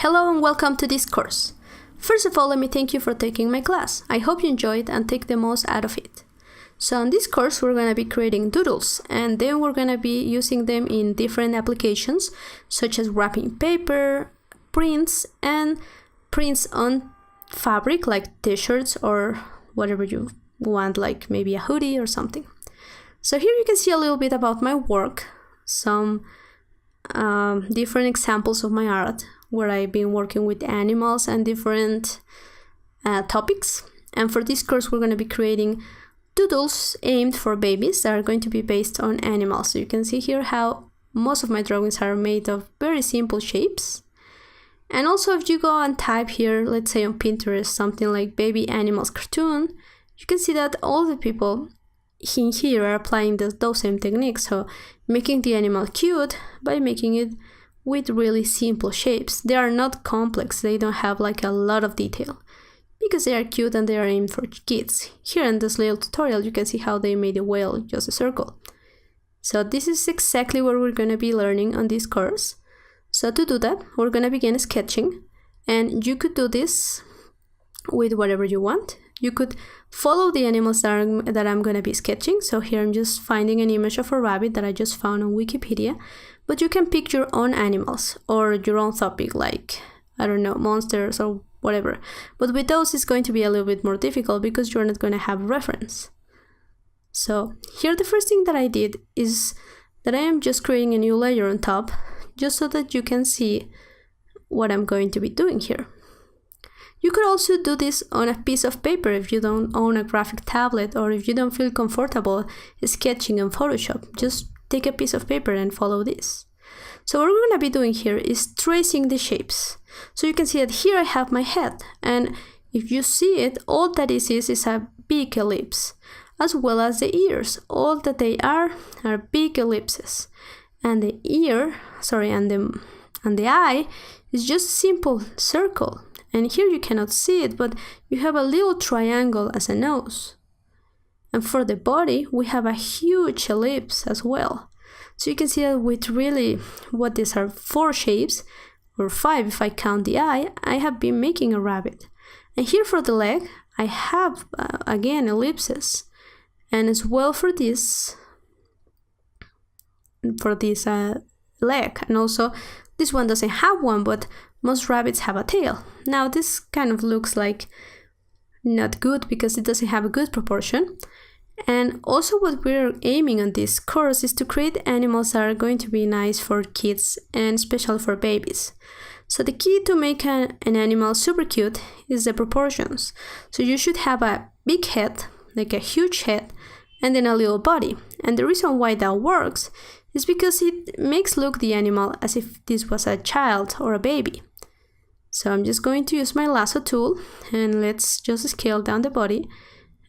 Hello and welcome to this course. First of all, let me thank you for taking my class. I hope you enjoyed and take the most out of it. So in this course, we're going to be creating doodles, and then we're going to be using them in different applications, such as wrapping paper, prints, and prints on fabric like t-shirts or whatever you want, like maybe a hoodie or something. So here you can see a little bit about my work, some different examples of my art, where I've been working with animals and different topics. And for this course, we're going to be creating doodles aimed for babies that are going to be based on animals. So you can see here how most of my drawings are made of very simple shapes. And also if you go and type here, let's say on Pinterest, something like baby animals cartoon, you can see that all the people in here are applying those same techniques. So making the animal cute by making it with really simple shapes. They are not complex, they don't have like a lot of detail because they are cute and they are aimed for kids. Here in this little tutorial you can see how they made a whale just a circle. So this is exactly what we're going to be learning on this course. So to do that, we're going to begin sketching, and you could do this with whatever you want. You could follow the animals that I'm going to be sketching. So here I'm just finding an image of a rabbit that I just found on Wikipedia. But you can pick your own animals or your own topic, like, I don't know, monsters or whatever. But with those it's going to be a little bit more difficult because you're not going to have reference. So here the first thing that I did is that I am just creating a new layer on top, just so that you can see what I'm going to be doing here. You could also do this on a piece of paper if you don't own a graphic tablet, or if you don't feel comfortable sketching in Photoshop. Just take a piece of paper and follow this. So what we're going to be doing here is tracing the shapes. So you can see that here I have my head, and if you see it, all that is a big ellipse, as well as the ears. All that they are big ellipses, and the and the eye is just a simple circle. And here you cannot see it, but you have a little triangle as a nose. And for the body, we have a huge ellipse as well. So you can see that with really, what these are 4 shapes, or 5 if I count the eye, I have been making a rabbit. And here for the leg, I have, again, ellipses. And as well for this leg. And also, this one doesn't have one, but most rabbits have a tail. Now this kind of looks like not good because it doesn't have a good proportion. And also what we're aiming on this course is to create animals that are going to be nice for kids and especially for babies. So the key to make an animal super cute is the proportions. So you should have a big head, like a huge head, and then a little body. And the reason why that works is because it makes look the animal as if this was a child or a baby. So I'm just going to use my lasso tool, and let's just scale down the body.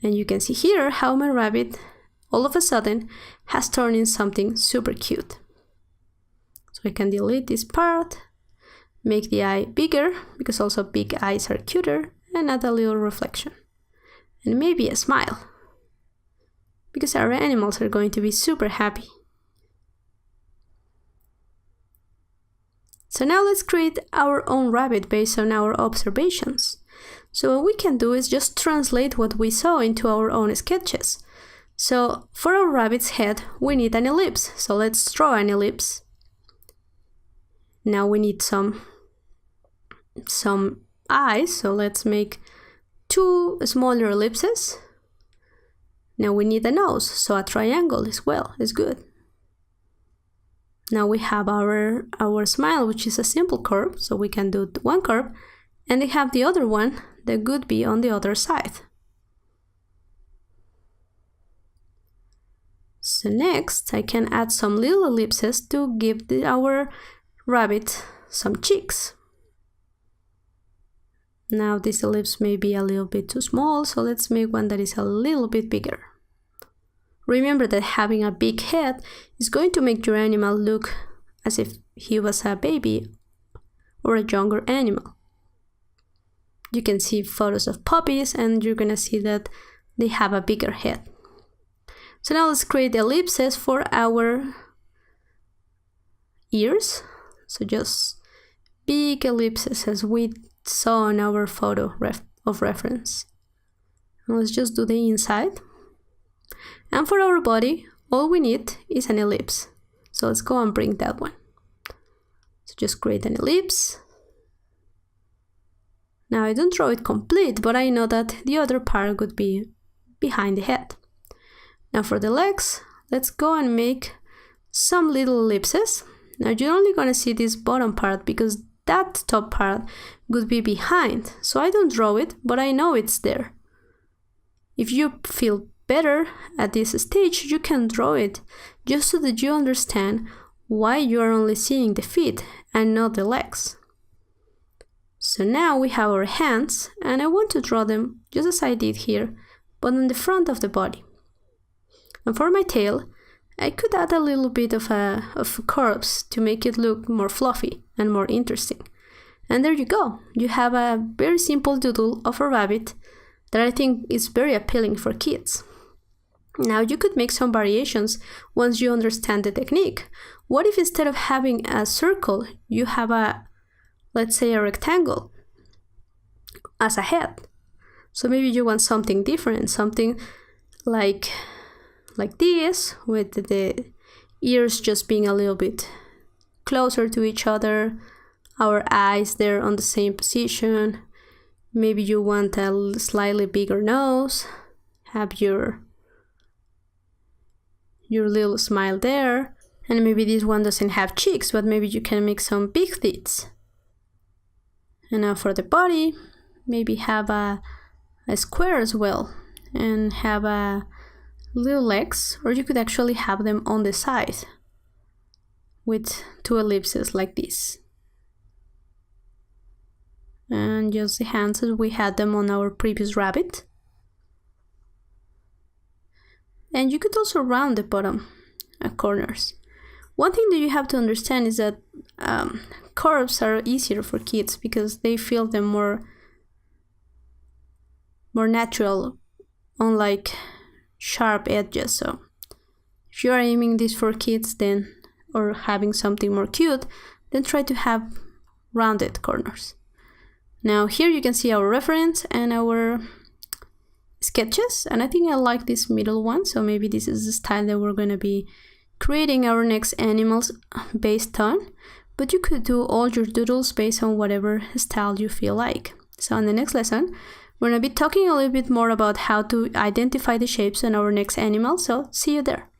And you can see here how my rabbit all of a sudden has turned into something super cute. So I can delete this part, make the eye bigger, because also big eyes are cuter, and add a little reflection. And maybe a smile, because our animals are going to be super happy. So now let's create our own rabbit based on our observations. So what we can do is just translate what we saw into our own sketches. So for our rabbit's head, we need an ellipse. So let's draw an ellipse. Now we need some eyes. So let's make 2 smaller ellipses. Now we need a nose. So a triangle as well is good. Now we have our smile, which is a simple curve, so we can do one curve, and they have the other one that could be on the other side. So next, I can add some little ellipses to give our rabbit some cheeks. Now this ellipse may be a little bit too small, so let's make one that is a little bit bigger. Remember that having a big head is going to make your animal look as if he was a baby or a younger animal. You can see photos of puppies and you're going to see that they have a bigger head. So now let's create ellipses for our ears. So just big ellipses as we saw in our photo of reference. And let's just do the inside. And for our body, all we need is an ellipse. So let's go and bring that one. So just create an ellipse. Now I don't draw it complete, but I know that the other part would be behind the head. Now for the legs, let's go and make some little ellipses. Now you're only going to see this bottom part because that top part would be behind. So I don't draw it, but I know it's there. If you feel better at this stage, you can draw it just so that you understand why you are only seeing the feet and not the legs. So now we have our hands, and I want to draw them just as I did here, but on the front of the body. And for my tail, I could add a little bit of curves to make it look more fluffy and more interesting. And there you go. You have a very simple doodle of a rabbit that I think is very appealing for kids. Now you could make some variations once you understand the technique. What if instead of having a circle, you have let's say a rectangle as a head? So maybe you want something different, something like this, with the ears just being a little bit closer to each other, our eyes there on the same position. Maybe you want a slightly bigger nose, have your little smile there, and maybe this one doesn't have cheeks, but maybe you can make some big teeth. And now for the body, maybe have a square as well, and have little legs, or you could actually have them on the side with two ellipses like this. And just the hands as we had them on our previous rabbit. And you could also round the bottom corners. One thing that you have to understand is that curves are easier for kids because they feel them more natural, unlike sharp edges. So if you are aiming this for kids, then, or having something more cute, then try to have rounded corners. Now here you can see our reference and our sketches, and I think I like this middle one, so maybe this is the style that we're going to be creating our next animals based on, but you could do all your doodles based on whatever style you feel like. So in the next lesson, we're going to be talking a little bit more about how to identify the shapes in our next animal, so see you there.